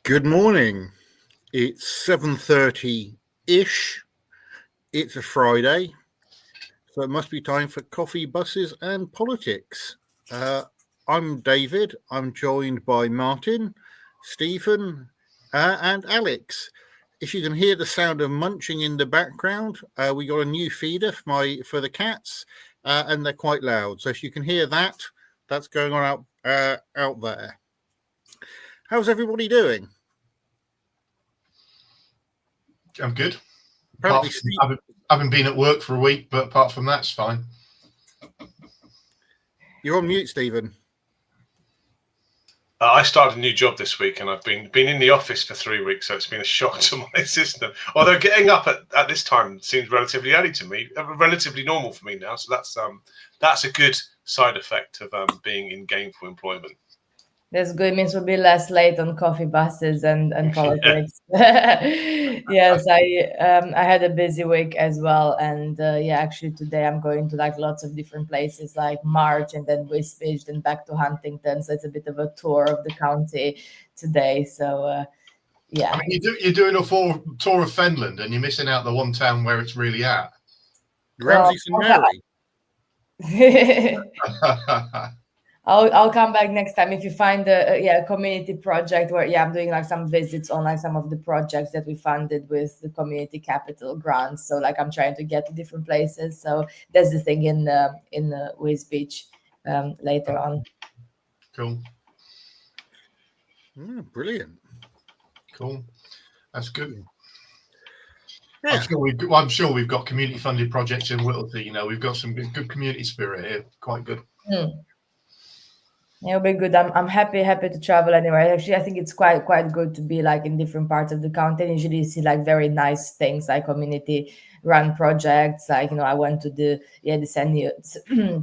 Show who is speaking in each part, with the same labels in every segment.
Speaker 1: Good morning. It's 7:30-ish. It's a Friday, so it must be time for coffee, buses, and politics. I'm David. I'm joined by Martin, Stephen, and Alex. If you can hear the sound of munching in the background, we got a new feeder for the cats, and they're quite loud. So if you can hear that, that's going on out there. How's everybody doing?
Speaker 2: I'm good.
Speaker 1: Apparently,
Speaker 2: I haven't been at work for a week, but apart from that, it's fine.
Speaker 1: You're on mute, Stephen.
Speaker 3: I started a new job this week, and I've been in the office for 3 weeks, so it's been a shock to my system. Although getting up at this time seems relatively early to me, relatively normal for me now. So that's a good side effect of being in gainful employment.
Speaker 4: That's good. It means we'll be less late on coffee, buses, and politics. Yes, I had a busy week as well, and actually today I'm going to lots of different places, like March and then Wisbech, then back to Huntington. So it's a bit of a tour of the county today. So yeah.
Speaker 2: I mean, you're doing a full tour of Fenland, and you're missing out the one town where it's really at.
Speaker 1: Ramsey St Mary.
Speaker 4: I'll come back next time if you find a community project where I'm doing some visits on some of the projects that we funded with the community capital grants. So I'm trying to get to different places. So that's the thing in Wisbech later on.
Speaker 2: Cool.
Speaker 1: Brilliant.
Speaker 2: Cool. That's good.
Speaker 1: Yeah.
Speaker 2: I'm sure we've got community funded projects in Whittlesey. We've got some good community spirit here. Quite good.
Speaker 4: It'll be good. I'm happy to travel anywhere. Actually, I think it's quite good to be in different parts of the county. And usually you see very nice things like community run projects. I went to the senior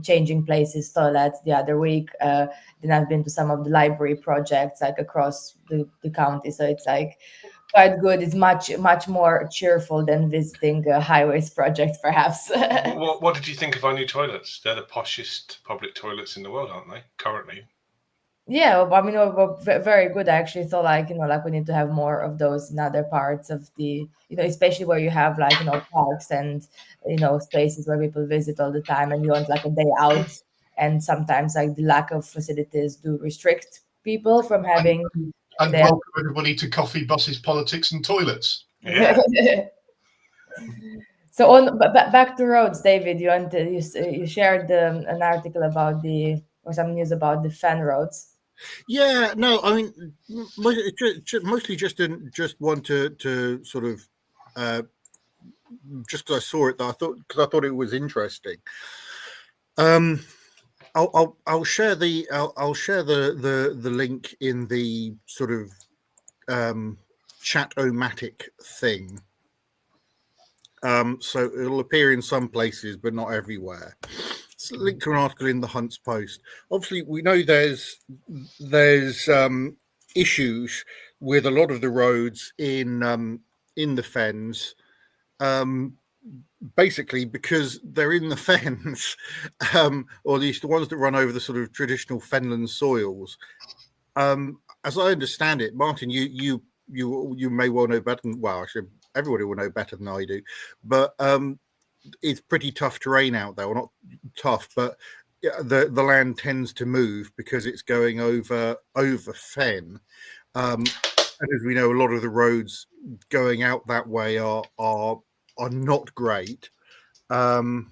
Speaker 4: changing places toilets the other week. Then I've been to some of the library projects across the county. So it's quite good. It's much more cheerful than visiting highways projects, perhaps.
Speaker 3: What did you think of our new toilets? They're the poshest public toilets in the world, aren't they? Currently.
Speaker 4: Yeah, I mean, very good. I actually thought we need to have more of those in other parts of the, especially where you have parks and spaces where people visit all the time, and you want a day out. And sometimes the lack of facilities do restrict people from having.
Speaker 2: And welcome everybody to Coffee, Buses, Politics, and Toilets.
Speaker 3: Yeah.
Speaker 4: So back to roads, David. You shared an article about some news about the Fen roads.
Speaker 1: Yeah, no, I mean, mostly just want to sort of just because I saw it, because I thought it was interesting. I'll share the link in the sort of Chat-O-Matic thing. So it'll appear in some places, but not everywhere. It's linked to an article in the Hunts Post. Obviously, we know there's issues with a lot of the roads in the Fens, basically because they're in the Fens, or at least the ones that run over the sort of traditional Fenland soils. As I understand it, Martin, you may well know better than, well, actually, everybody will know better than I do, but it's pretty tough terrain out there. Well, not tough, but the land tends to move because it's going over fen. And as we know, a lot of the roads going out that way are not great. So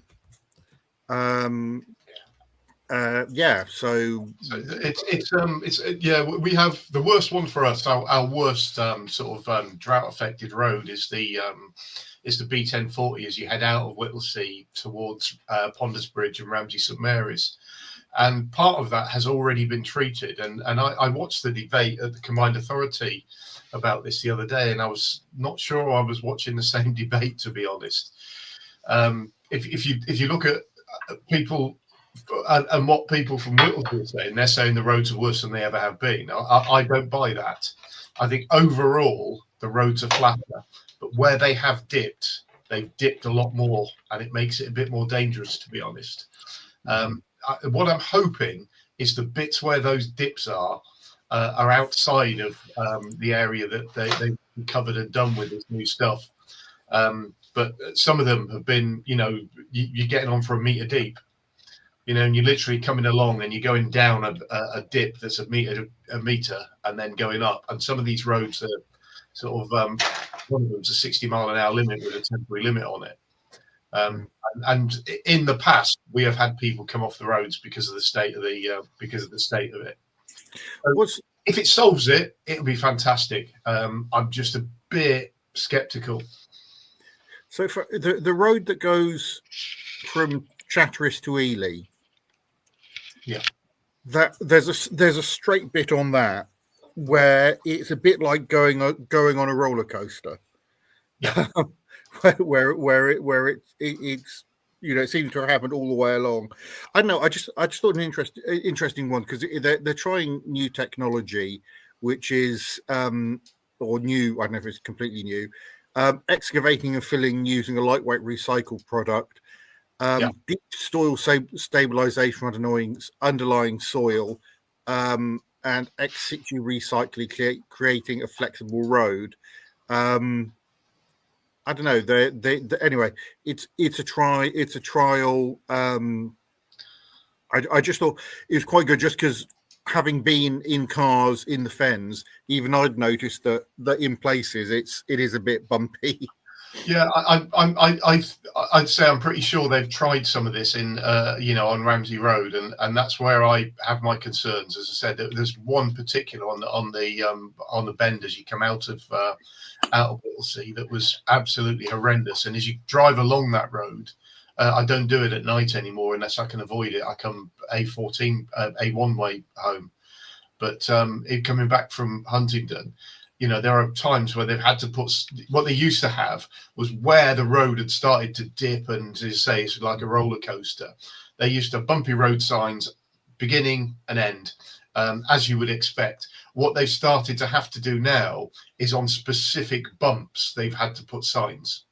Speaker 2: we have the worst one for us. Our worst drought affected road is the B1040 as you head out of Whittlesea towards Ponders Bridge and Ramsey St Mary's, and part of that has already been treated. And I watched the debate at the Combined Authority about this the other day, and I was not sure I was watching the same debate, to be honest. If you look at people and what people from Whittlesea are saying, they're saying the roads are worse than they ever have been. I don't buy that. I think overall the roads are flatter, but where they have dipped, they've dipped a lot more, and it makes it a bit more dangerous, to be honest. What I'm hoping is the bits where those dips are are outside of the area that they covered and done with this new stuff. But some of them have been, you're getting on for a meter deep, and you're literally coming along and you're going down a dip that's a meter and then going up. And some of these roads are sort of, one of them's a 60-mile-an-hour limit with a temporary limit on it. And in the past, we have had people come off the roads because of the state of it. So if it solves it, it'll be fantastic. I'm just a bit skeptical.
Speaker 1: So for the road that goes from Chatteris to Ely, that there's a straight bit on that where it's a bit like going on a roller coaster.
Speaker 2: Yeah.
Speaker 1: where it's it seems to have happened all the way along. I don't know. I just thought an interesting one, because they're trying new technology, which is or new. I don't know if it's completely new. Excavating and filling using a lightweight recycled product. Deep soil stabilization underlying soil, and ex situ recycling, creating a flexible road. I don't know. Anyway, it's a trial. I just thought it was quite good, just because having been in cars in the Fens, even I'd noticed that in places it is a bit bumpy.
Speaker 2: Yeah, I'd say I'm pretty sure they've tried some of this in on Ramsey Road, and that's where I have my concerns. As I said, there's one particular on the bend as you come out of Whittlesea that was absolutely horrendous. And as you drive along that road, I don't do it at night anymore unless I can avoid it. I come A14, A1 way home, but coming back from Huntingdon, there are times where they've had to put what they used to have was where the road had started to dip, and to say it's like a roller coaster. They used to have bumpy road signs, beginning and end, as you would expect. What they've started to have to do now is on specific bumps, they've had to put signs.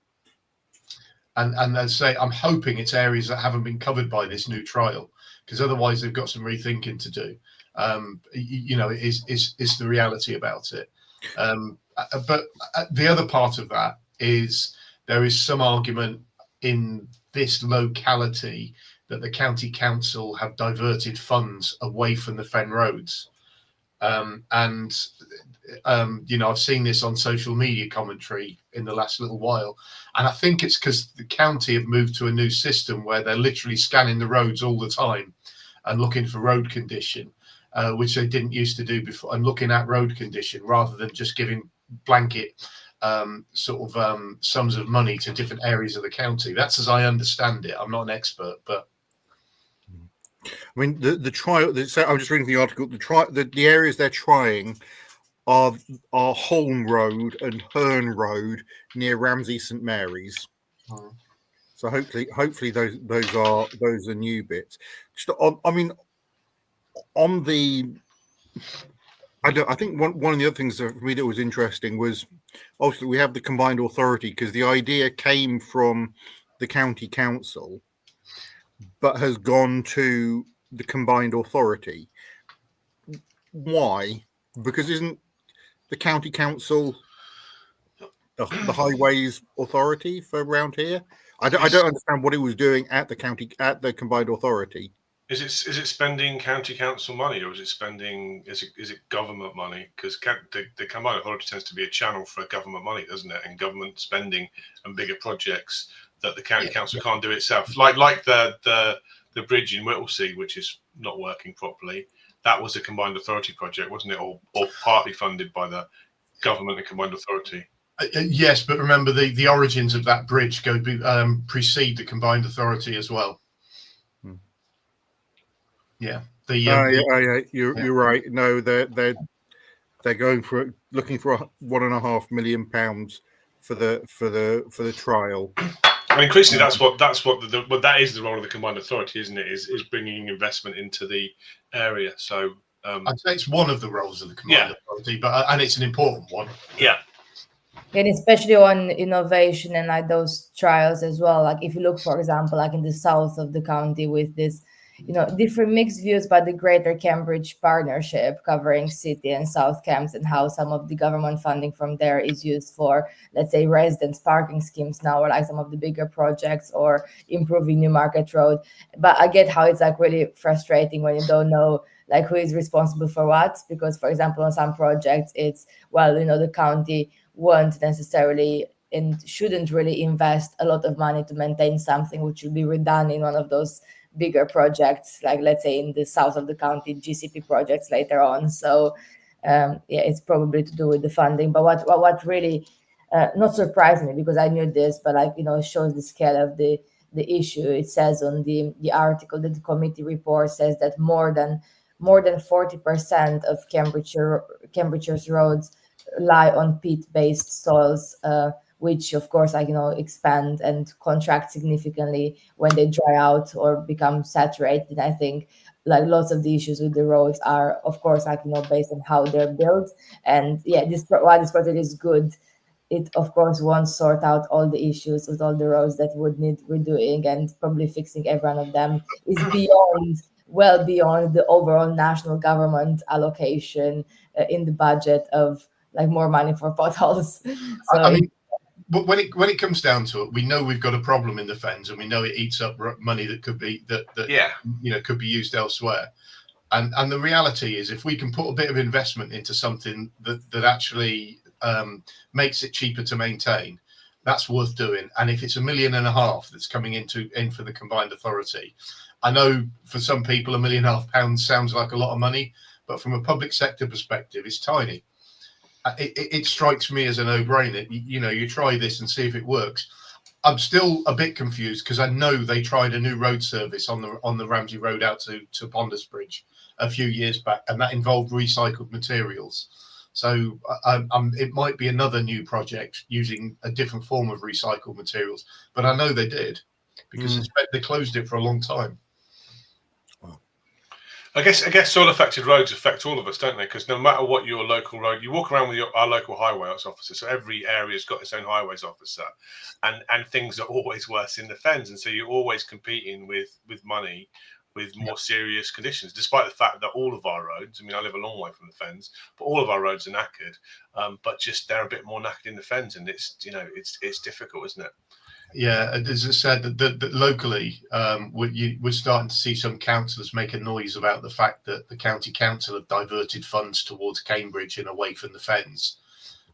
Speaker 2: And they'll say, I'm hoping it's areas that haven't been covered by this new trial, because otherwise they've got some rethinking to do. Is the reality about it. But the other part of that is there is some argument in this locality that the county council have diverted funds away from the Fen roads. I've seen this on social media commentary in the last little while, and I think it's because the county have moved to a new system where they're literally scanning the roads all the time and looking for road condition, which they didn't used to do before, and looking at road condition rather than just giving blanket sums of money to different areas of the county. That's as I understand it. I'm not an expert, but
Speaker 1: I mean, the trial. So I'm just reading the article. The areas they're trying are Holm Road and Herne Road near Ramsey St Mary's. So hopefully those are new bits. I think one of the other things for me that was interesting was obviously we have the combined authority, because the idea came from the county council, but has gone to the combined authority. Why? Because isn't the county council the highways authority for around here? I don't understand what it was doing at the combined authority.
Speaker 3: Is it spending county council money, or is it government money? Because the combined authority tends to be a channel for government money, doesn't it? And government spending and bigger projects that the county council can't do itself, like the bridge in Whittlesea, which is not working properly. That was a combined authority project, wasn't it, or partly funded by the government and combined authority?
Speaker 2: Yes, but remember the origins of that bridge precede the combined authority as well. Yeah.
Speaker 1: You're right. No, they're looking for £1.5 million for the trial.
Speaker 3: And increasingly, that is the role of the combined authority, isn't it? Is bringing investment into the area. So
Speaker 2: I'd say it's one of the roles of the combined authority, and it's an important one.
Speaker 3: Yeah.
Speaker 4: And especially on innovation and like those trials as well. Like if you look, for example, like in the south of the county with this different mixed views about the Greater Cambridge Partnership covering City and South Cambs, and how some of the government funding from there is used for, let's say, residence parking schemes now, or like some of the bigger projects, or improving Newmarket Road. But I get how it's like really frustrating when you don't know like who is responsible for what, because, for example, on some projects it's, well, the county won't necessarily and shouldn't really invest a lot of money to maintain something which will be redone in one of those bigger projects, like, let's say, in the south of the county, GCP projects later on. So it's probably to do with the funding. But what really not surprised me, because I knew this, but it shows the scale of the issue. It says on the article that the committee report says that more than 40% of Cambridgeshire's roads lie on peat-based soils, which of course expand and contract significantly when they dry out or become saturated. I think like lots of the issues with the roads are, of course, based on how they're built. And while this project is good, it of course won't sort out all the issues with all the roads that would need redoing, and probably fixing every one of them is well beyond the overall national government allocation in the budget of like more money for potholes. So
Speaker 2: but when it comes down to it, we know we've got a problem in the Fens, and we know it eats up money that could be could be used elsewhere. And the reality is, if we can put a bit of investment into something that actually makes it cheaper to maintain, that's worth doing. And if it's £1.5 million that's coming in for the combined authority, I know for some people £1.5 million sounds like a lot of money, but from a public sector perspective, it's tiny. It strikes me as a no-brainer. You try this and see if it works. I'm still a bit confused because I know they tried a new road service on the Ramsey Road out to Ponders Bridge a few years back, and that involved recycled materials. So it might be another new project using a different form of recycled materials, but I know they did, because they closed it for a long time.
Speaker 3: I guess soil affected roads affect all of us, don't they? Because no matter what your local road, you walk around with our local highways officer. So every area's got its own highways officer, and things are always worse in the Fens. And so you're always competing with money, with more serious conditions, despite the fact that all of our roads, I mean, I live a long way from the Fens, but all of our roads are knackered, but just they're a bit more knackered in the Fens, and it's difficult, isn't it?
Speaker 2: Yeah, as I said, that locally, we're starting to see some councillors make a noise about the fact that the county council have diverted funds towards Cambridge and away from the Fens.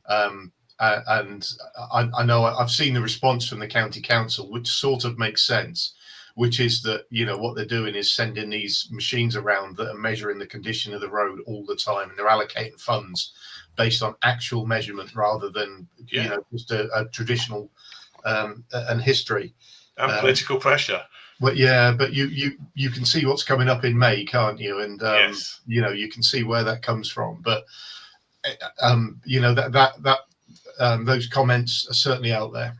Speaker 2: And I know I've seen the response from the county council, which sort of makes sense, which is that, what they're doing is sending these machines around that are measuring the condition of the road all the time, and they're allocating funds based on actual measurement rather than, just a traditional and history
Speaker 3: and political pressure.
Speaker 2: But but you can see what's coming up in May, can't you? And you can see where that comes from. But those comments are certainly out there.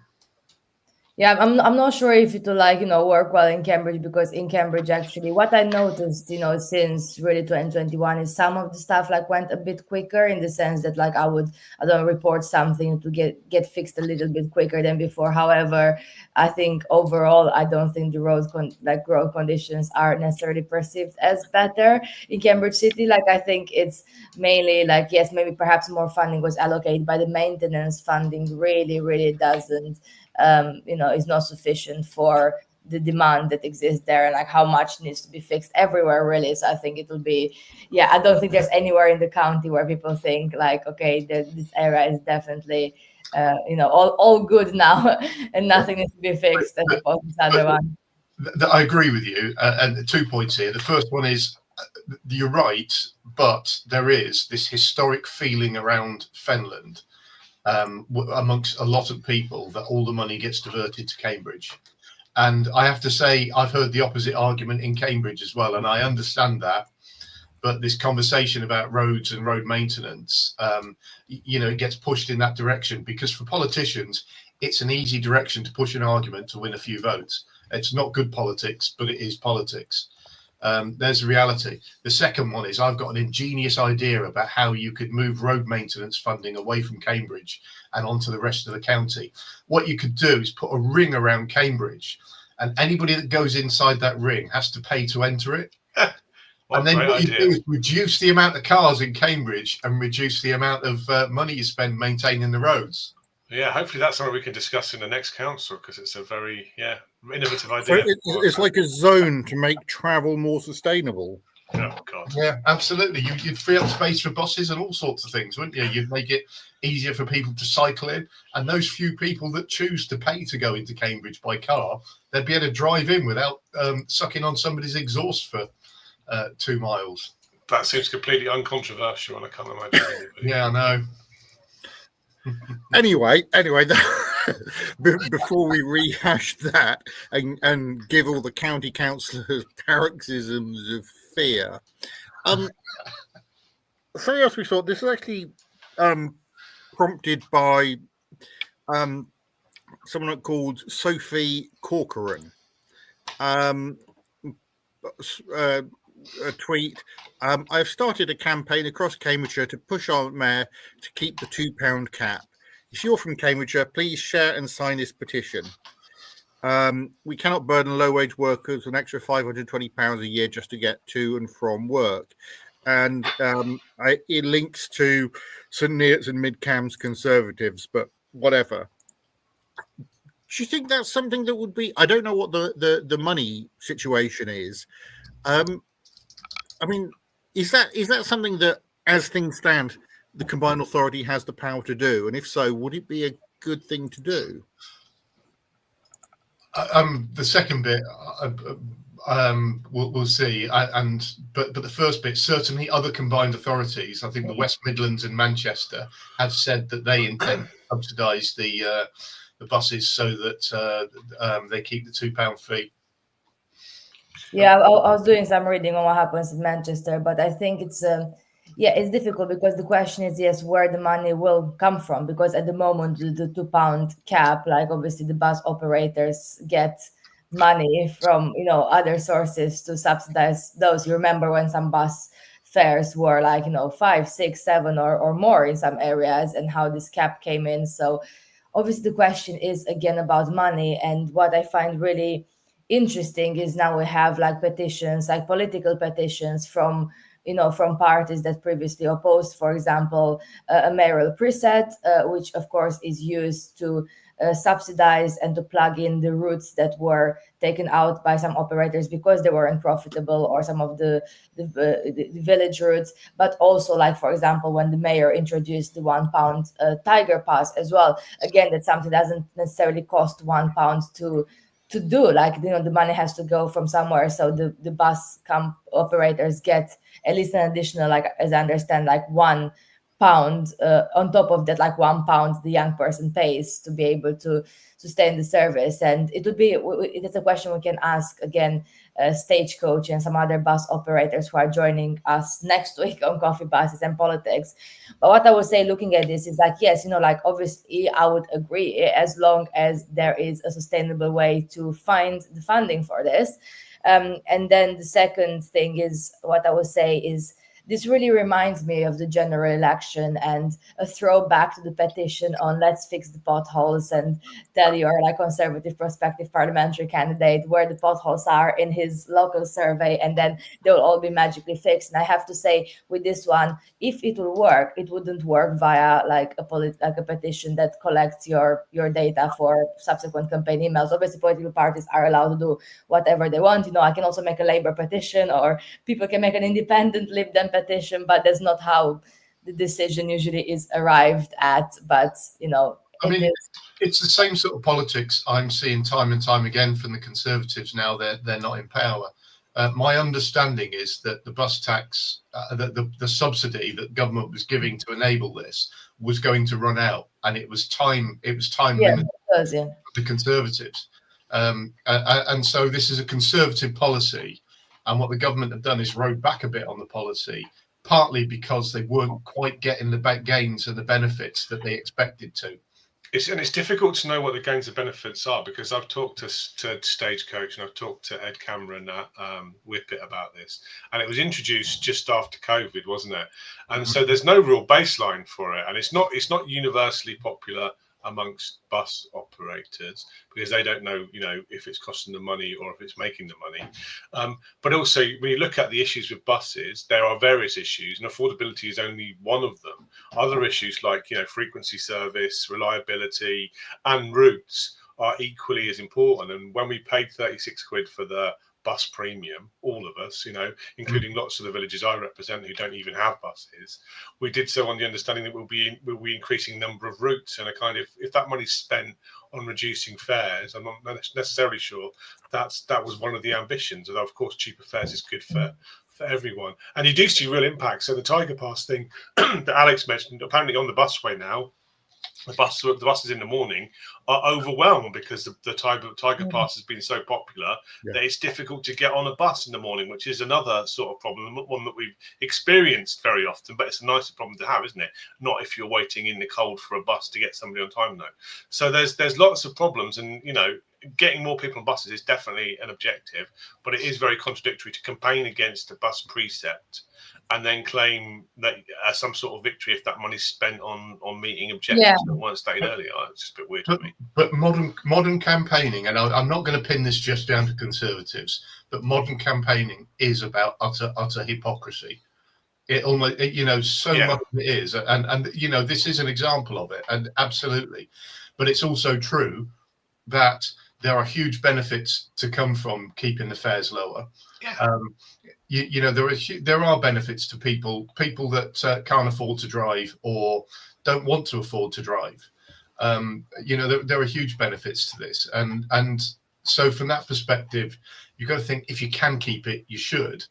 Speaker 4: Yeah, I'm not sure if it will work well in Cambridge, because in Cambridge, actually, what I noticed, since really 2021 is some of the stuff went a bit quicker, in the sense that I don't report something to get fixed a little bit quicker than before. However, I think overall, I don't think the road conditions are necessarily perceived as better in Cambridge City. I think it's mainly yes, maybe perhaps more funding was allocated, but the maintenance funding really doesn't. Is not sufficient for the demand that exists there, and how much needs to be fixed everywhere, really. So I think it will be, I don't think there's anywhere in the county where people think okay, this area is definitely, all good now and nothing needs to be fixed, as opposed to this other one.
Speaker 2: I agree with you, and 2 points here. The first one is, you're right, but there is this historic feeling around Fenland, amongst a lot of people, that all the money gets diverted to Cambridge. And I have to say, I've heard the opposite argument in Cambridge as well, and I understand that. But this conversation about roads and road maintenance, it gets pushed in that direction, because for politicians, it's an easy direction to push an argument to win a few votes. It's not good politics, but it is politics. There's the reality. The second one is, I've got an ingenious idea about how you could move road maintenance funding away from Cambridge and onto the rest of the county. What you could do is put a ring around Cambridge and anybody that goes inside that ring has to pay to enter it.
Speaker 3: What
Speaker 2: And then
Speaker 3: a
Speaker 2: what
Speaker 3: great
Speaker 2: you
Speaker 3: idea.
Speaker 2: do is reduce the amount of cars in Cambridge and reduce the amount of money you spend maintaining the roads.
Speaker 3: Yeah, hopefully that's something we can discuss in the next council, because it's a very innovative
Speaker 1: So
Speaker 3: idea.
Speaker 1: it's like a zone to make travel more sustainable.
Speaker 3: Oh God.
Speaker 2: Yeah, absolutely. You'd free up space for buses and all sorts of things, wouldn't you? You'd make it easier for people to cycle in. And those few people that choose to pay to go into Cambridge by car, they'd be able to drive in without sucking on somebody's exhaust for 2 miles.
Speaker 3: That seems completely uncontroversial, and I can't imagine anybody.
Speaker 2: Yeah, I know.
Speaker 1: Anyway, before we rehash that and give all the county councillors paroxysms of fear, something else we saw. This is actually prompted by someone called Sophie Corcoran. A tweet. I've started a campaign across Cambridgeshire to push our mayor to keep the £2 cap. If you're from Cambridgeshire, please share and sign this petition. We cannot burden low-wage workers an extra £520 a year just to get to and from work. And it links to St Neots and Mid-Cambs Conservatives, but whatever. Do you think that's something that would be? I don't know what the money situation is. I mean, is that something that, as things stand, the combined authority has the power to do? And if so, would it be a good thing to do?
Speaker 2: The second bit, we'll see. But the first bit, certainly other combined authorities, I think the West Midlands and Manchester have said that they intend to subsidise the buses so that they keep the £2 fee.
Speaker 4: Yeah, I was doing some reading on what happens in Manchester, but I think it's it's difficult because the question is, yes, where the money will come from, because at the moment the £2 cap, like obviously the bus operators get money from other sources to subsidize those. You remember when some bus fares were like 5, 6, 7 or more in some areas, and how this cap came in. So obviously the question is again about money, and what I find really interesting is now we have like petitions, like political petitions from from parties that previously opposed, for example, a mayoral preset, which of course is used to subsidize and to plug in the routes that were taken out by some operators because they weren't profitable, or some of the village routes. But also, like for example, when the mayor introduced the £1 Tiger Pass as well, again, that's something that doesn't necessarily cost £1 to do. Like the money has to go from somewhere, so the bus operators get at least an additional, like as I understand, like £1 on top of that, like £1 the young person pays to be able to stay in the service. And it's a question we can ask again Stagecoach and some other bus operators who are joining us next week on Coffee, Buses and Politics. But what I would say looking at this is like, yes, like obviously I would agree, as long as there is a sustainable way to find the funding for this. And then the second thing is, what I would say is, this really reminds me of the general election and a throwback to the petition on let's fix the potholes and tell your like conservative prospective parliamentary candidate where the potholes are in his local survey, and then they'll all be magically fixed. And I have to say, with this one, if it will work, it wouldn't work via like a petition that collects your data for subsequent campaign emails. Obviously, political parties are allowed to do whatever they want. I can also make a Labour petition, or people can make an independent Lib Dem petition, but that's not how the decision usually is arrived at. But
Speaker 2: I mean, it's the same sort of politics I'm seeing time and time again from the Conservatives now they're not in power. My understanding is that the bus tax, the subsidy that government was giving to enable this, was going to run out, and it was time limited for the Conservatives. And so this is a Conservative policy. And what the government have done is rode back a bit on the policy, partly because they weren't quite getting the gains and the benefits that they expected to.
Speaker 3: It's difficult to know what the gains and benefits are, because I've talked to Stagecoach and I've talked to Ed Cameron at Whippet about this, and it was introduced just after COVID, wasn't it? And so there's no real baseline for it, and it's not universally popular amongst bus operators, because they don't know, if it's costing them money or if it's making them money. But also, when you look at the issues with buses, there are various issues, and affordability is only one of them. Other issues like, frequency service, reliability, and routes are equally as important. And when we paid 36 quid for the bus premium, all of us, including lots of the villages I represent who don't even have buses, we did so on the understanding that we'll be increasing the number of routes, and a kind of, if that money's spent on reducing fares, I'm not necessarily sure that was one of the ambitions. Although of course cheaper fares is good for everyone, and you do see real impact. So the Tiger Pass thing that Alex mentioned, apparently on the busway now, the buses in the morning are overwhelmed because the Tiger Pass has been so popular that it's difficult to get on a bus in the morning, which is another sort of problem, one that we've experienced very often, but it's a nicer problem to have, isn't it? Not if you're waiting in the cold for a bus to get somebody on time, though. So there's lots of problems, and getting more people on buses is definitely an objective, but it is very contradictory to campaign against a bus precept and then claim that some sort of victory if that money's spent on meeting objectives that weren't stated earlier. It's just a bit weird to me.
Speaker 2: But modern campaigning, and I'm not going to pin this just down to Conservatives, but modern campaigning is about utter hypocrisy. It almost, so much of it is, and this is an example of it, and absolutely. But it's also true that there are huge benefits to come from keeping the fares lower. There are benefits to people that can't afford to drive or don't want to afford to drive. There are huge benefits to this, and so from that perspective, you've got to think, if you can keep it, you should.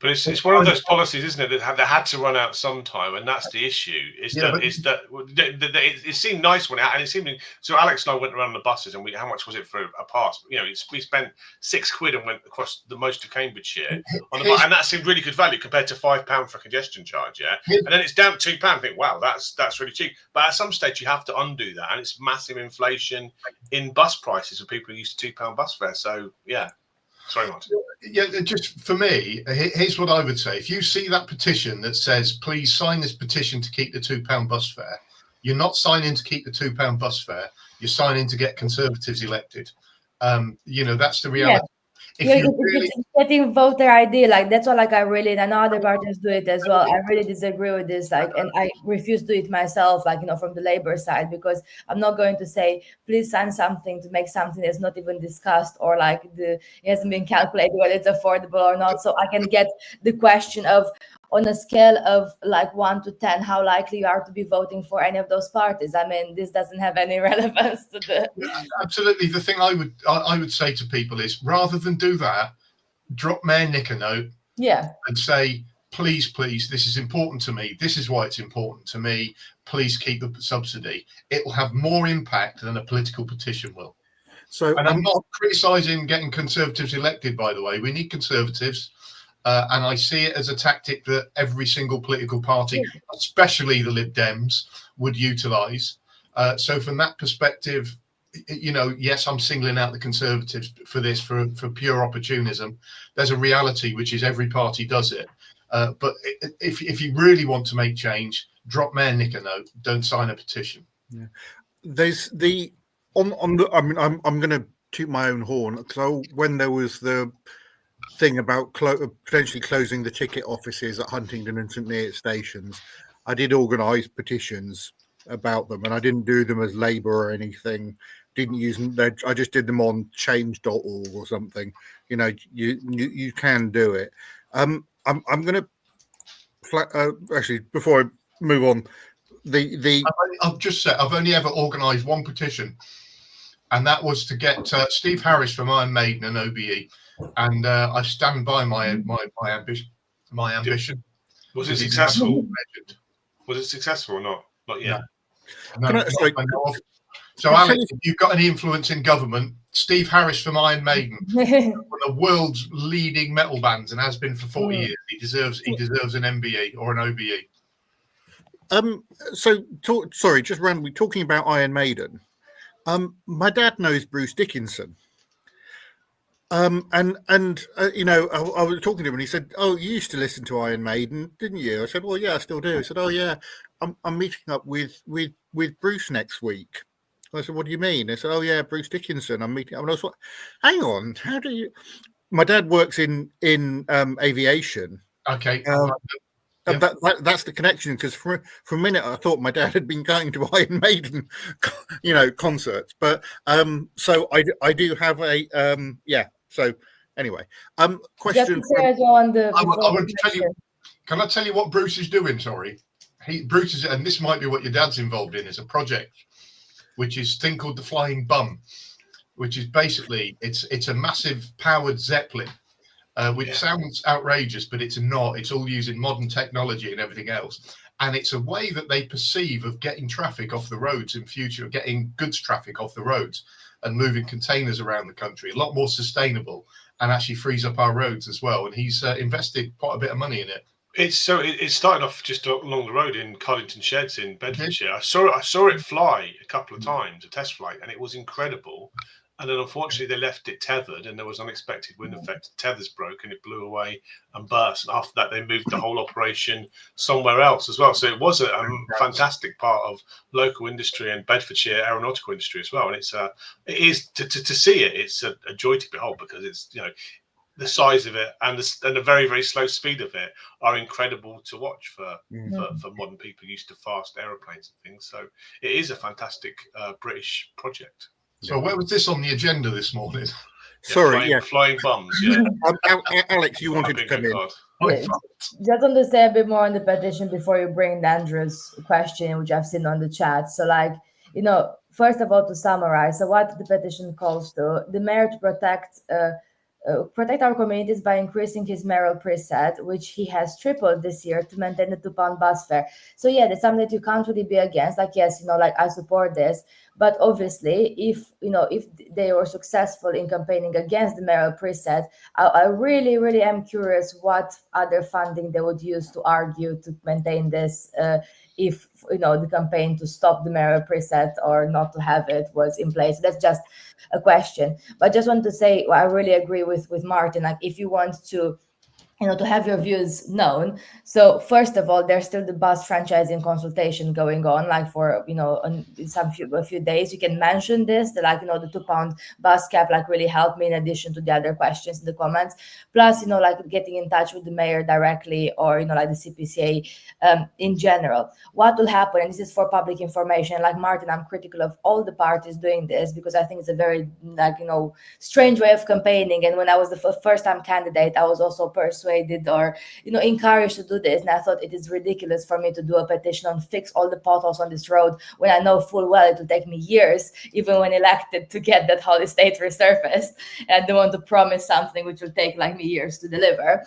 Speaker 3: But it's one of those policies, isn't it, that had to run out sometime, and that's the issue. It seemed nice when it, and it seemed so. Alex and I went around the buses, and how much was it for a pass? We spent £6 and went across the most of Cambridgeshire on the bus, and that seemed really good value compared to £5 for a congestion charge. And then it's down to £2. I think, wow, that's really cheap. But at some stage, you have to undo that, and it's massive inflation in bus prices for people who used to £2 bus fare. So sorry, Martin.
Speaker 2: Yeah, just for me, here's what I would say. If you see that petition that says, please sign this petition to keep the £2 bus fare, you're not signing to keep the £2 bus fare. You're signing to get Conservatives elected. That's the reality.
Speaker 4: It's getting voter ID, that's what I really, and other parties do it as well. I really disagree with this, and I refuse to do it myself, from the Labour side, because I'm not going to say, please sign something to make something that's not even discussed, or it hasn't been calculated whether it's affordable or not. So I can get the question of, on a scale of 1 to 10, how likely you are to be voting for any of those parties. I mean, this doesn't have any relevance to the...
Speaker 2: Absolutely. The thing I would say to people is, rather than do that, drop Mayor Nick a note and say, please, this is important to me. This is why it's important to me. Please keep the subsidy. It will have more impact than a political petition will. So, and I'm not criticising getting Conservatives elected, by the way. We need Conservatives. And I see it as a tactic that every single political party, especially the Lib Dems, would utilise. So from that perspective, yes, I'm singling out the Conservatives for this, for pure opportunism. There's a reality, which is every party does it. But if you really want to make change, drop Mayor Nick a note. Don't sign a petition.
Speaker 1: Yeah. There's I'm going to toot my own horn. So when there was the thing about potentially closing the ticket offices at Huntingdon and St Neots stations, I did organise petitions about them, and I didn't do them as Labour or anything. Didn't use them. I just did them on change.org or something. You can do it. I'm going to actually, before I move on,
Speaker 2: I've just said I've only ever organised one petition, and that was to get Steve Harris from Iron Maiden and OBE. And I stand by my ambition.
Speaker 3: Was it successful? Was it successful or not? Not yet.
Speaker 2: No, so, Alex, if you've got any influence in government, Steve Harris from Iron Maiden, one of the world's leading metal bands, and has been for 40 years. He deserves an MBE or an OBE.
Speaker 1: Sorry, just randomly talking about Iron Maiden. My dad knows Bruce Dickinson. I was talking to him, and he said, "Oh, you used to listen to Iron Maiden, didn't you?" I said, "Well, yeah, I still do." He said, "Oh, yeah, I'm meeting up with with Bruce next week. I said, what do you mean? They said, oh yeah, Bruce Dickinson. I'm meeting. And I was like, hang on, how do you? My dad works in aviation.
Speaker 2: Okay.
Speaker 1: And that's the connection, because for a minute I thought my dad had been going to Iron Maiden, concerts. But so I do have a So anyway, question.
Speaker 4: Just to say as well on the.
Speaker 2: I want to tell you. Can I tell you what Bruce is doing? Sorry, Bruce is, and this might be what your dad's involved in. Is a project which is a thing called the Flying Bum, which is basically it's a massive powered Zeppelin. Which sounds outrageous, but it's not. It's all using modern technology and everything else. And it's a way that they perceive of getting traffic off the roads in future, getting goods traffic off the roads and moving containers around the country. A lot more sustainable and actually frees up our roads as well. And he's invested quite a bit of money in it.
Speaker 3: It's started off just along the road in Coddington Sheds in Bedfordshire. I saw it fly a couple of times, a test flight, and it was incredible. And then unfortunately they left it tethered, and there was unexpected wind effect. The tethers broke and it blew away and burst. And after that, they moved the whole operation somewhere else as well. So it was a fantastic part of local industry and Bedfordshire aeronautical industry as well. And it is to see it. It's a joy to behold, because it's the size of it and the very, very slow speed of it are incredible to watch for modern people used to fast aeroplanes and things. So it is a fantastic British project.
Speaker 2: So where was this on the agenda this morning?
Speaker 1: Sorry,
Speaker 3: flying bums. Yeah,
Speaker 1: Alex, you wanted to come in.
Speaker 4: Just want to say a bit more on the petition before you bring Andrew's question, which I've seen on the chat. So, first of all, to summarize, so what the petition calls to, the mayor to protect our communities by increasing his mayoral preset, which he has tripled this year to maintain the £2 bus fare. So that's something that you can't really be against. I support this. But obviously, if they were successful in campaigning against the mayoral preset, I really, really am curious what other funding they would use to argue to maintain this. If the campaign to stop the mayoral preset or not to have it was in place. That's just a question. But I just want to say, I really agree with Martin. Like, if you want to to have your views known. So first of all, there's still the bus franchising consultation going on, like for, a few days. You can mention this, the £2 bus cap, really helped me in addition to the other questions in the comments. Plus, getting in touch with the mayor directly or, the CPCA in general. What will happen, and this is for public information, like Martin, I'm critical of all the parties doing this because I think it's a very, strange way of campaigning. And when I was the first-time candidate, I was also persuaded or encouraged to do this, and I thought it is ridiculous for me to do a petition on fix all the potholes on this road when I know full well it will take me years, even when elected, to get that whole estate resurfaced. And I don't want to promise something which will take me years to deliver.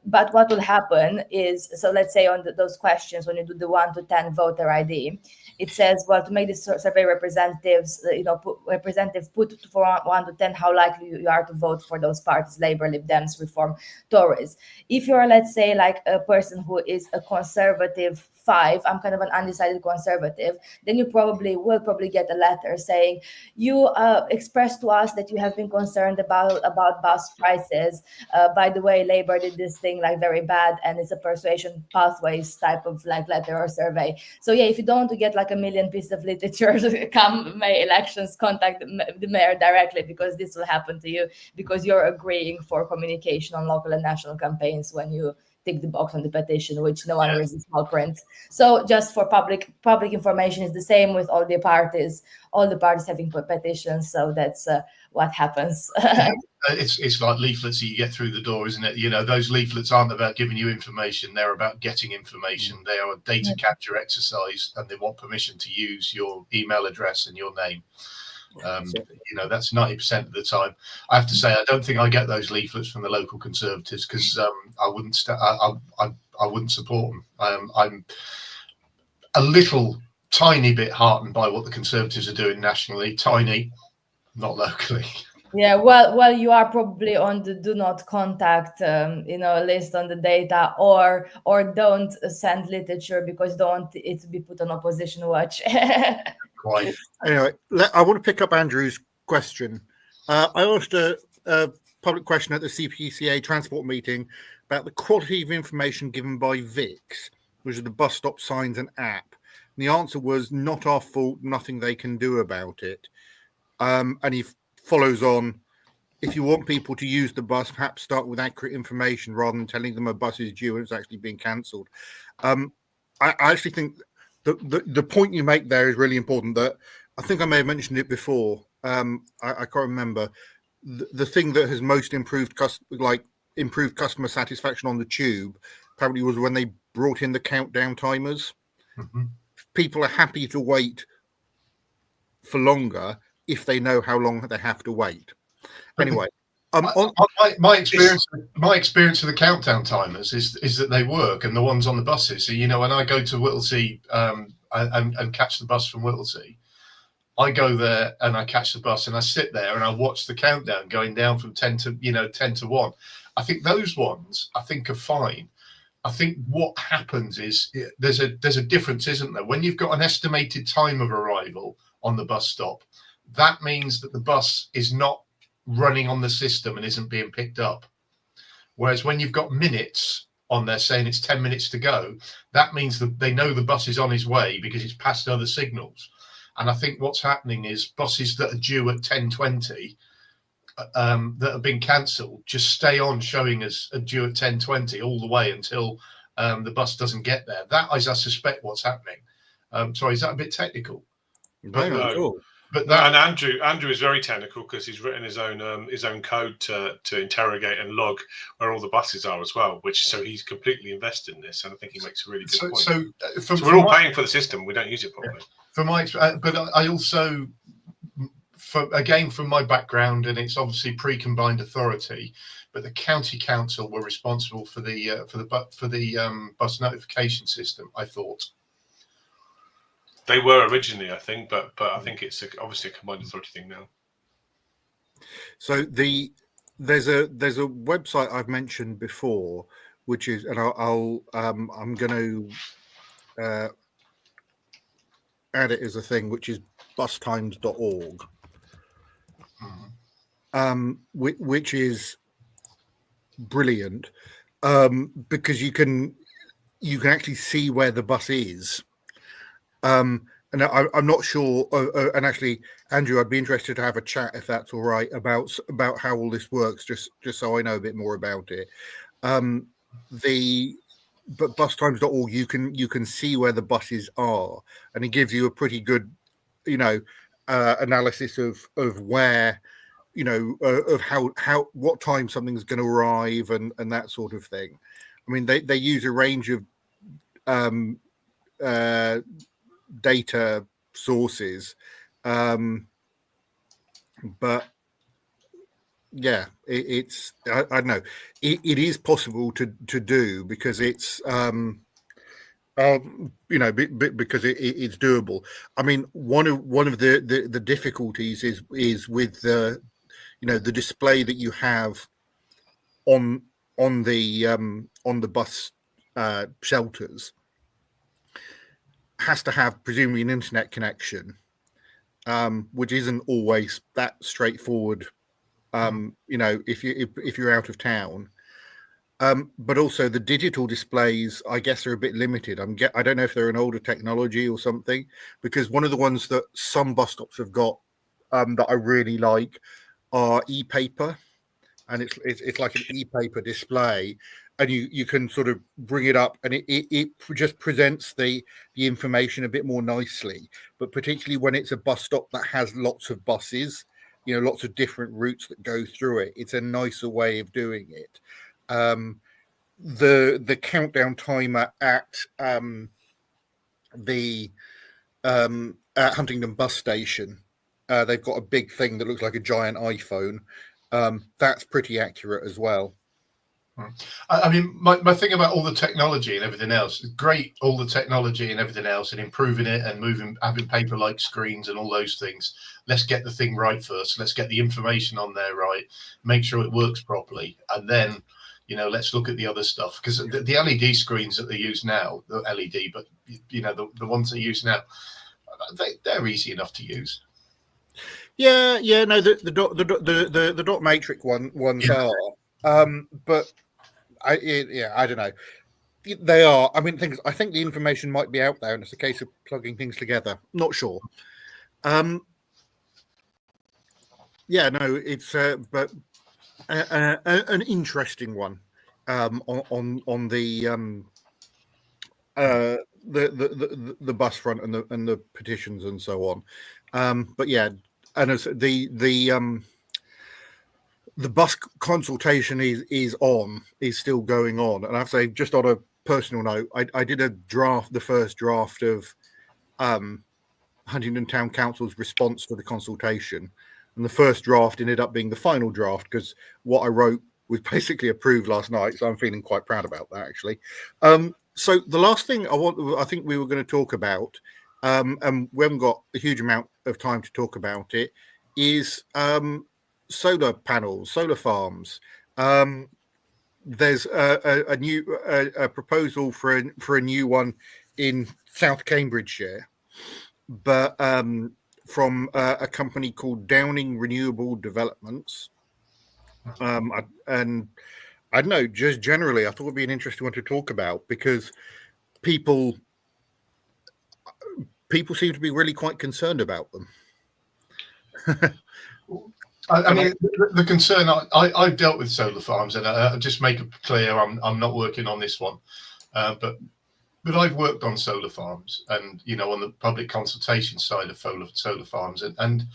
Speaker 4: But what will happen is, so let's say on those questions, when you do the 1 to 10 voter ID, it says, well, to make this survey representatives, representatives put for 1 to 10 how likely you are to vote for those parties, Labour, Lib Dems, Reform, Tories. If you're, let's say, a person who is a conservative 5, I'm kind of an undecided conservative, then you will probably get a letter saying, you expressed to us that you have been concerned about bus prices. By the way, Labour did this thing very bad, and it's a persuasion pathways type of letter or survey. So if you don't want to get a million pieces of literature come May elections, contact the mayor directly, because this will happen to you because you're agreeing for communication on local and national campaigns when you tick the box on the petition, which no one reads in small print. So just for public information, is the same with all the parties having petitions. So that's what happens.
Speaker 2: It's like leaflets that you get through the door, isn't it? Those leaflets aren't about giving you information. They're about getting information. They are a data capture exercise, and they want permission to use your email address and your name. That's 90% of the time. I have to say, I don't think I get those leaflets from the local Conservatives because I wouldn't support them. I'm a little tiny bit heartened by what the Conservatives are doing nationally, tiny, not locally.
Speaker 4: Yeah, well, you are probably on the do not contact, list on the data, or don't send literature because you don't want it to be put on opposition watch.
Speaker 2: Quite.
Speaker 1: Anyway, I want to pick up Andrew's question. I asked a public question at the CPCA transport meeting about the quality of information given by VIX, which is the bus stop signs and app. And the answer was not our fault, nothing they can do about it. And he follows on. If you want people to use the bus, perhaps start with accurate information rather than telling them a bus is due and it's actually being cancelled. I actually think the point you make there is really important. That I think I may have mentioned it before. I can't remember. The thing that has most improved customer satisfaction on the tube apparently was when they brought in the countdown timers.
Speaker 2: Mm-hmm.
Speaker 1: People are happy to wait for longer if they know how long they have to wait. Anyway,
Speaker 2: my experience of the countdown timers is that they work, and the ones on the buses. So when I go to Whittlesea and catch the bus from Whittlesea, I go there and I catch the bus and I sit there and I watch the countdown going down from 10 to 1. I think those ones are fine. I think what happens is there's a difference, isn't there? When you've got an estimated time of arrival on the bus stop, that means that the bus is not running on the system and isn't being picked up. Whereas when you've got minutes on there saying it's 10 minutes to go, that means that they know the bus is on his way because it's passed other signals. And I think what's happening is buses that are due at 10:20 that have been cancelled just stay on showing as due at 10:20 all the way until the bus doesn't get there. That is, I suspect, what's happening. Sorry, is that a bit technical?
Speaker 3: No. But and Andrew is very technical because he's written his own code to interrogate and log where all the buses are as well. So he's completely invested in this, and I think he makes a really good point. So we're all paying for the system. We don't use it properly.
Speaker 2: But I also, from my background, and it's obviously pre-combined authority, but the county council were responsible for the bus notification system. I thought.
Speaker 3: They were originally, I think, but I think it's obviously a combined authority thing now.
Speaker 1: So there's a website I've mentioned before, which is, and I'm going to add it as a thing, which is bustimes.org, which is brilliant because you can actually see where the bus is. And I'm not sure. And actually, Andrew, I'd be interested to have a chat, if that's all right, about how all this works, just so I know a bit more about it. But bustimes.org, you can see where the buses are, and it gives you a pretty good, analysis of where, of how what time something's going to arrive and that sort of thing. I mean, they use a range of data sources, but yeah, it's I don't know. It is possible to do because it's because it's doable. I mean, one of the difficulties is with the the display that you have on the bus shelters. Has to have presumably an internet connection, which isn't always that straightforward. If you're out of town, but also the digital displays, I guess, are a bit limited. I don't know if they're an older technology or something, because one of the ones that some bus stops have got that I really like are e-paper, and it's like an e-paper display. And you can sort of bring it up, and it just presents the information a bit more nicely. But particularly when it's a bus stop that has lots of buses, lots of different routes that go through it, it's a nicer way of doing it. The countdown timer at Huntingdon bus station, they've got a big thing that looks like a giant iPhone. That's pretty accurate as well.
Speaker 2: I mean, my thing about all the technology and everything else is great. All the technology and everything else, and improving it and having paper-like screens and all those things. Let's get the thing right first. Let's get the information on there right. Make sure it works properly, and then let's look at the other stuff. Because the LED screens that they use now, the LED, but the ones they use now, they're easy enough to use.
Speaker 1: Yeah, no, the dot matrix ones are, but I don't know. They are. I mean, I think the information might be out there, and it's a case of plugging things together. Not sure. Yeah, no, it's but an interesting one on the bus front and the petitions and so on. But yeah, and as the bus consultation is still going on, and I have to say, just on a personal note, I did the first draft of Huntingdon Town Council's response to the consultation, and the first draft ended up being the final draft because what I wrote was basically approved last night, so I'm feeling quite proud about that, actually. So the last thing I think we were going to talk about, and we haven't got a huge amount of time to talk about it, is solar panels, solar farms. There's a new proposal for a new one in South Cambridgeshire, but from a company called Downing Renewable Developments. And I don't know, just generally, I thought it'd be an interesting one to talk about because people seem to be really quite concerned about them.
Speaker 2: I mean, the concern, I've dealt with solar farms, and I just make it clear I'm not working on this one, but I've worked on solar farms, and on the public consultation side of solar farms, and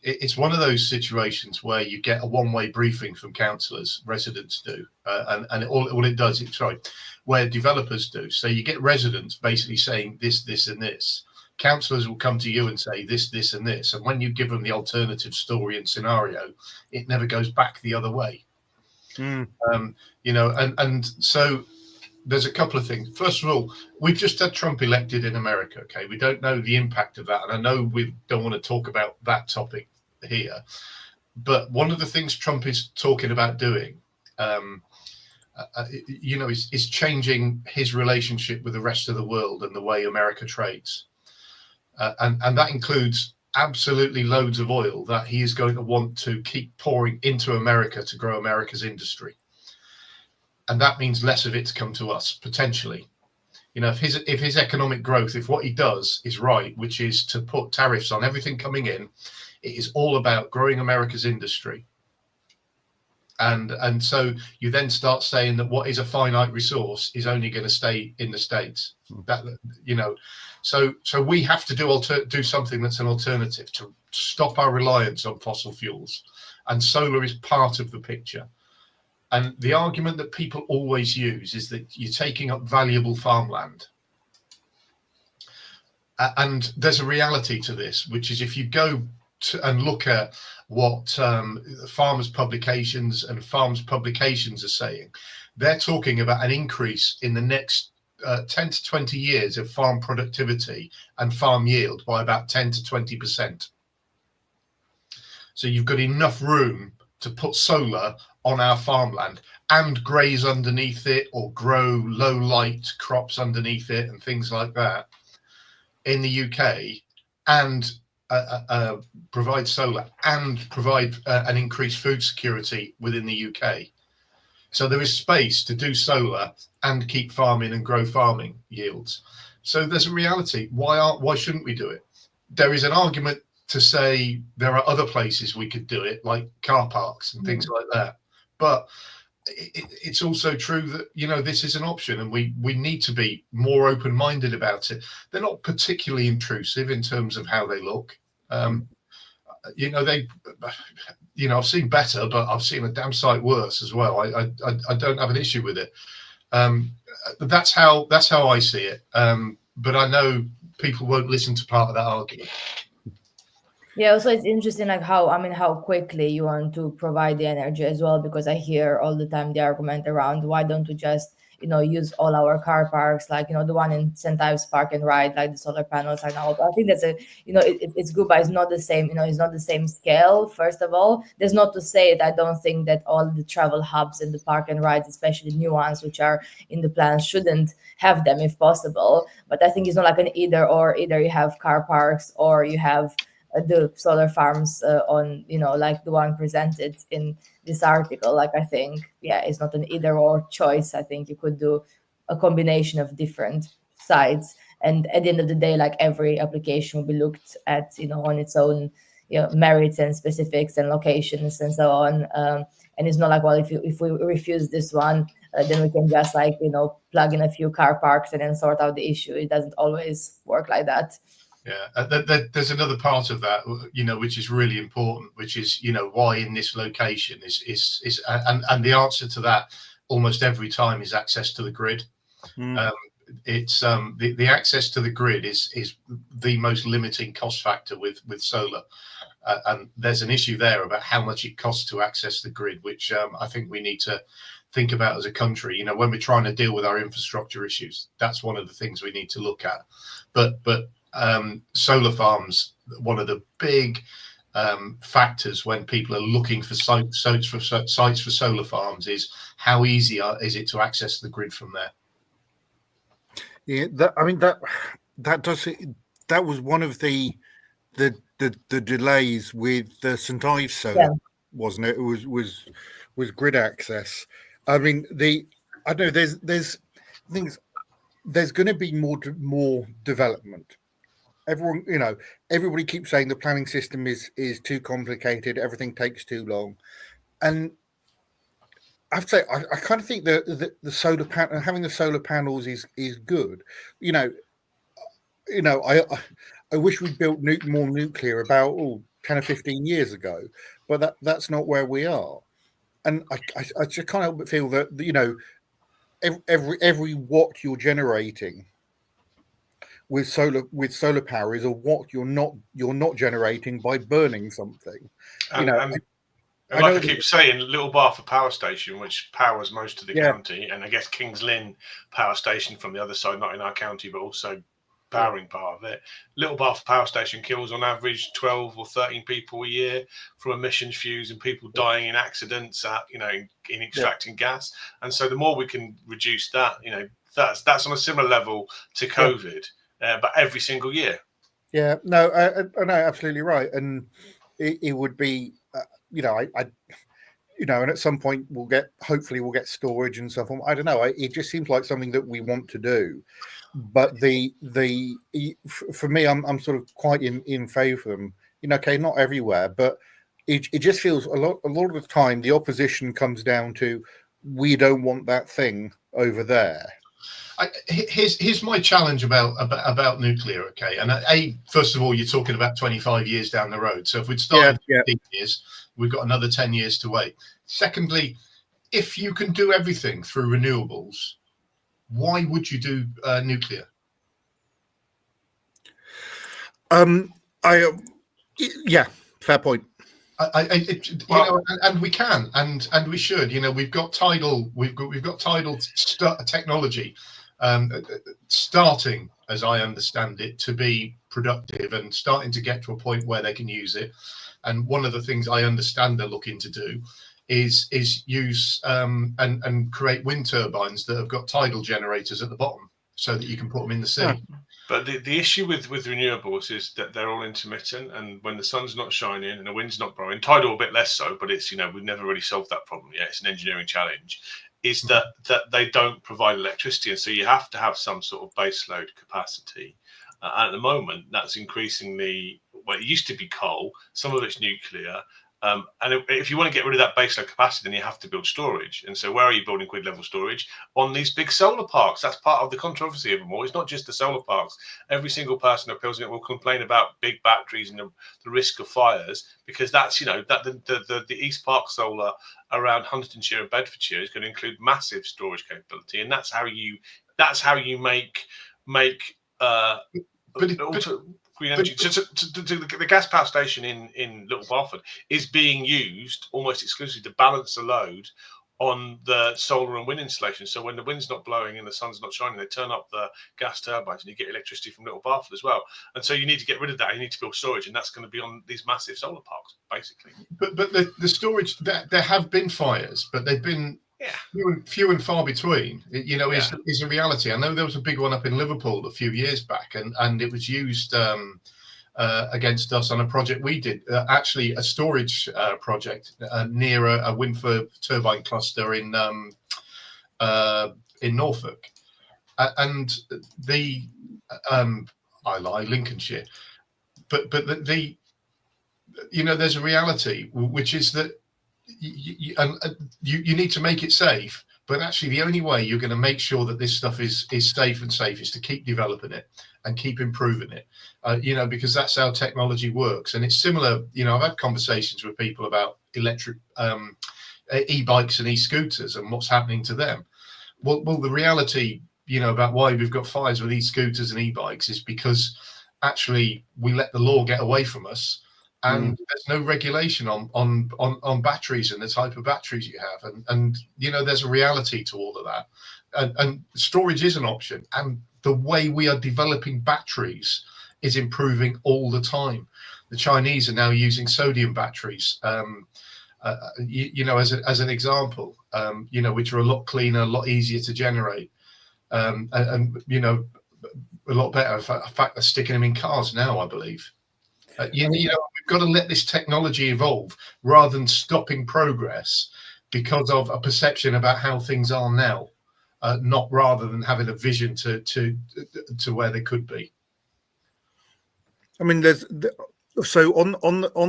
Speaker 2: it's one of those situations where you get a one-way briefing from councillors, residents do, and all it does is where developers do. So you get residents basically saying this, and this. Councillors will come to you and say this, and this. And when you give them the alternative story and scenario, it never goes back the other way. And so there's a couple of things. First of all, we've just had Trump elected in America. Okay, we don't know the impact of that, and I know we don't want to talk about that topic here. But one of the things Trump is talking about doing, is changing his relationship with the rest of the world and the way America trades. And that includes absolutely loads of oil that he is going to want to keep pouring into America to grow America's industry. And that means less of it to come to us, potentially. If his economic growth, if what he does is right, which is to put tariffs on everything coming in, it is all about growing America's industry. And so you then start saying that what is a finite resource is only going to stay in the States. So we have to do something that's an alternative to stop our reliance on fossil fuels, and solar is part of the picture. And the argument that people always use is that you're taking up valuable farmland. And there's a reality to this, which is if you go and look at what farmers' publications and farms' publications are saying, they're talking about an increase in the next 10 to 20 years of farm productivity and farm yield by about 10 to 20%. So you've got enough room to put solar on our farmland and graze underneath it, or grow low light crops underneath it and things like that in the UK, and provide solar and provide an increased food security within the UK. So there is space to do solar and keep farming and grow farming yields. So there's a reality. Why shouldn't we do it? There is an argument to say there are other places we could do it, like car parks and things like that. But it's also true that, this is an option, and we need to be more open-minded about it. They're not particularly intrusive in terms of how they look. I've seen better, but I've seen a damn sight worse as well. I don't have an issue with it. That's how I see it. But I know people won't listen to part of that argument.
Speaker 4: Yeah, also it's interesting how quickly you want to provide the energy as well, because I hear all the time the argument around why don't we just use all our car parks, like the one in St. Ives Park and Ride, like the solar panels are now. I think that's it's good, but it's not the same. It's not the same scale. First of all, there's not to say that I don't think that all the travel hubs and the park and rides, especially new ones which are in the plans, shouldn't have them if possible. But I think it's not like an either or. Either you have car parks or you have the solar farms on, like the one presented in this article. Like, I think, it's not an either or choice. I think you could do a combination of different sites. And at the end of the day, like every application will be looked at, on its own, merits and specifics and locations and so on. And it's not like, well, if we refuse this one, then we can just like, plug in a few car parks and then sort out the issue. It doesn't always work like that.
Speaker 2: Yeah, there's another part of that, which is really important, which is, why in this location is and the answer to that almost every time is access to the grid. It's the access to the grid is the most limiting cost factor with solar, and there's an issue there about how much it costs to access the grid, which I think we need to think about as a country. When we're trying to deal with our infrastructure issues, that's one of the things we need to look at. But solar farms, one of the big factors when people are looking for sites for solar farms is how easy is it to access the grid from there.
Speaker 1: Yeah, that was one of the delays with the St Ives solar, wasn't it? It was grid access. I mean, I know there's things. There's going to be more development. Everybody keeps saying the planning system is too complicated. Everything takes too long, and I have to say, I kind of think the solar panel, having the solar panels is good. I wish we built more nuclear about 10 or 15 years ago, but that's not where we are. And I just can't help but feel that every watt you're generating with solar power is a watt you're not generating by burning something.
Speaker 3: And like I keep saying, Little Barford Power Station, which powers most of the county, and I guess Kings Lynn Power Station from the other side, not in our county, but also powering part of it. Little Barford Power Station kills on average 12 or 13 people a year from emissions fuse and people dying in accidents in extracting gas. And so the more we can reduce that, that's on a similar level to COVID, but every single year.
Speaker 1: Yeah, no, I know, absolutely right. And it would be, and at some point hopefully we'll get storage and stuff. I don't know. It just seems like something that we want to do. But for me, I'm sort of quite in favour of them. Okay, not everywhere, but it just feels a lot of the time the opposition comes down to we don't want that thing over there.
Speaker 2: Here's my challenge about nuclear. Okay, and first of all, you're talking about 25 years down the road. So if we'd started 15 years, we've got another 10 years to wait. Secondly, if you can do everything through renewables, why would you do nuclear?
Speaker 1: Fair point.
Speaker 2: And we can, and we should. We've got tidal technology starting, as I understand it, to be productive and starting to get to a point where they can use it. And one of the things I understand they're looking to do is use and create wind turbines that have got tidal generators at the bottom so that you can put them in the sea.
Speaker 3: But the issue with renewables is that they're all intermittent, and when the sun's not shining and the wind's not blowing, tidal a bit less so, but it's we've never really solved that problem yet. It's an engineering challenge. Is that they don't provide electricity, and so you have to have some sort of baseload capacity. At the moment, that's increasingly it used to be coal. Some of it's nuclear. And if you want to get rid of that baseload capacity, then you have to build storage. And so where are you building grid level storage? On these big solar parks. That's part of the controversy of them all. It's not just the solar parks. Every single person who builds it will complain about big batteries and the risk of fires, because that's, the East Park solar around Huntingdonshire and Bedfordshire is going to include massive storage capability. And that's how you make green energy. The gas power station in Little Barford is being used almost exclusively to balance the load on the solar and wind installation. So when the wind's not blowing and the sun's not shining, they turn up the gas turbines and you get electricity from Little Barford as well. And so you need to get rid of that. You need to build storage, and that's going to be on these massive solar parks, basically.
Speaker 2: But the storage, there have been fires, but they've been few and far between. Is a reality. I know there was a big one up in Liverpool a few years back, and it was used against us on a project we did, actually a storage project near a wind turbine cluster in Norfolk. and the I lie, Lincolnshire, but the there's a reality, which is that you need to make it safe. But actually, the only way you're going to make sure that this stuff is safe is to keep developing it and keep improving it. Because that's how technology works. And it's similar. I've had conversations with people about electric e-bikes and e-scooters and what's happening to them. Well, the reality, about why we've got fires with e-scooters and e-bikes is because actually we let the law get away from us. And there's no regulation on batteries and the type of batteries you have, and there's a reality to all of that, and storage is an option, and the way we are developing batteries is improving all the time. The Chinese are now using sodium batteries, as an example, which are a lot cleaner, a lot easier to generate, and a lot better. In fact, they're sticking them in cars now, I believe. We've got to let this technology evolve rather than stopping progress because of a perception about how things are now, not rather than having a vision to where they could be.
Speaker 1: I mean, so on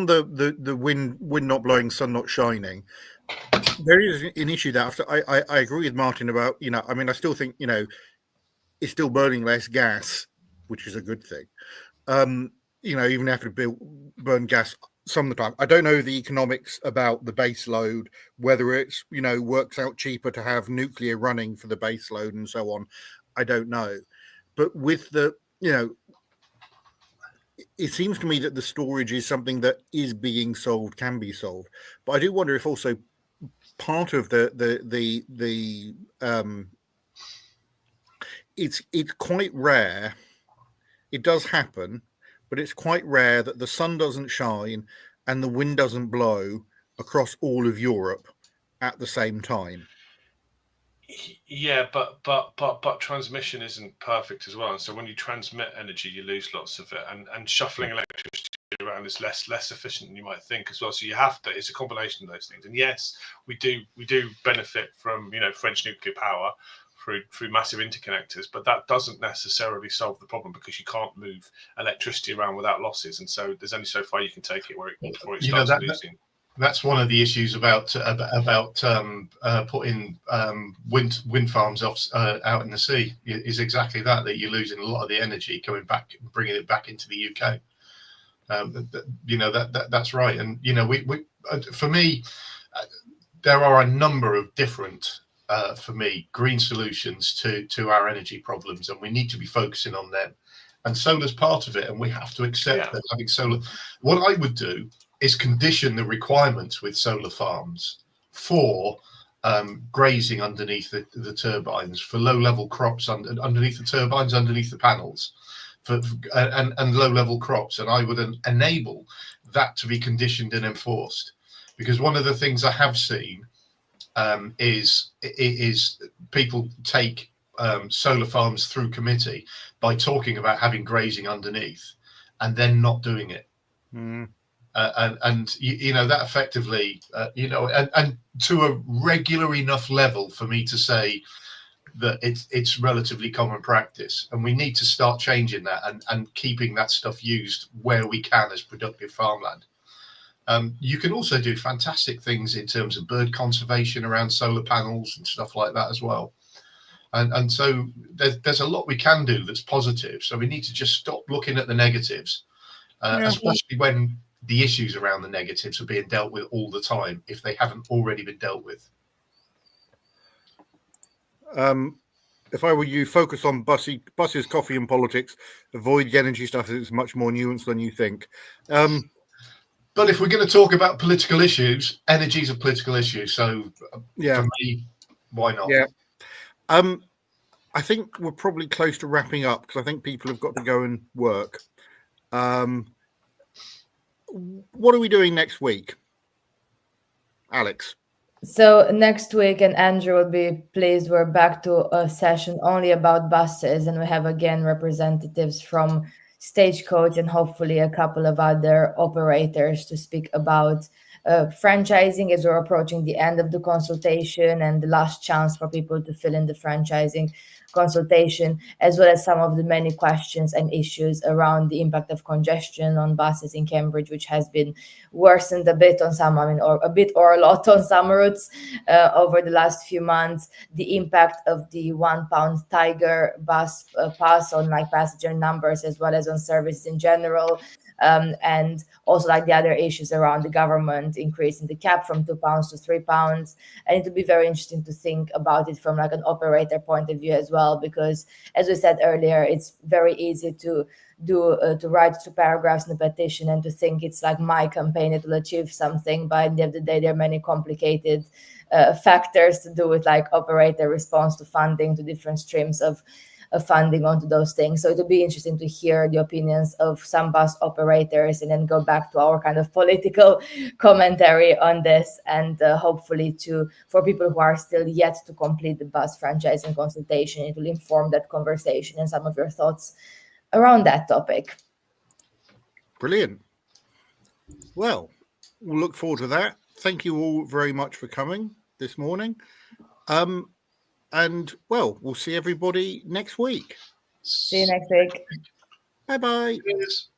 Speaker 1: the wind not blowing, sun not shining. There is an issue that I agree with Martin about. I mean, I still think it's still burning less gas, which is a good thing. Even after burn gas some of the time. I don't know the economics about the base load, whether it's, works out cheaper to have nuclear running for the base load and so on. I don't know. But with the, it seems to me that the storage is something that is being solved, can be solved. But I do wonder if also part of it's quite rare. It does happen, but it's quite rare that the sun doesn't shine and the wind doesn't blow across all of Europe at the same time.
Speaker 3: Yeah, but transmission isn't perfect as well. And so when you transmit energy, you lose lots of it, and shuffling electricity around is less efficient than you might think as well. So you have to. It's a combination of those things. And yes, we do benefit from French nuclear power through massive interconnectors, but that doesn't necessarily solve the problem because you can't move electricity around without losses, and so there's only so far you can take it before it starts losing.
Speaker 2: That's one of the issues about putting wind farms out in the sea is exactly that you're losing a lot of the energy coming back, bringing it back into the UK. That's right, and we for me, there are a number of different. For me, green solutions to our energy problems, and we need to be focusing on them. And solar's part of it, and we have to accept that having solar. What I would do is condition the requirements with solar farms for grazing underneath the turbines, for low-level crops underneath the turbines, underneath the panels, and low-level crops. And I would enable that to be conditioned and enforced, because one of the things I have seen is people take solar farms through committee by talking about having grazing underneath and then not doing it. And that effectively, and to a regular enough level for me to say that it's relatively common practice, and we need to start changing that and keeping that stuff used where we can as productive farmland. You can also do fantastic things in terms of bird conservation around solar panels and stuff like that as well. And so there's a lot we can do that's positive. So we need to just stop looking at the negatives, especially when the issues around the negatives are being dealt with all the time, if they haven't already been dealt with.
Speaker 1: If I were you, focus on buses, coffee and politics. Avoid the energy stuff. It's much more nuanced than you think.
Speaker 2: But if we're going to talk about political issues, energy is a political issue. So for me, why not?
Speaker 1: Yeah. I think we're probably close to wrapping up because I think people have got to go and work. What are we doing next week, Alex?
Speaker 4: So next week, and Andrew will be pleased, we're back to a session only about buses, and we have again representatives from Stagecoach and hopefully a couple of other operators to speak about franchising as we're approaching the end of the consultation and the last chance for people to fill in the franchising consultation, as well as some of the many questions and issues around the impact of congestion on buses in Cambridge, which has been worsened a bit on some, or a bit or a lot on some routes over the last few months. The impact of the £1 Tiger bus pass on like passenger numbers, as well as on services in general. And also like the other issues around the government increasing the cap from £2 to £3. And it would be very interesting to think about it from like an operator point of view as well, because as we said earlier, it's very easy to write 2 paragraphs in a petition and to think it's like my campaign that will achieve something. But at the end of the day, there are many complicated factors to do with like operator response to funding, to different streams of funding onto those things. So it will be interesting to hear the opinions of some bus operators and then go back to our kind of political commentary on this, and hopefully for people who are still yet to complete the bus franchising consultation, it will inform that conversation and some of your thoughts around that topic.
Speaker 1: Brilliant. Well, we'll look forward to that. Thank you all very much for coming this morning. And well, we'll see everybody next week.
Speaker 4: See you next week.
Speaker 1: Bye-bye.
Speaker 2: Cheers.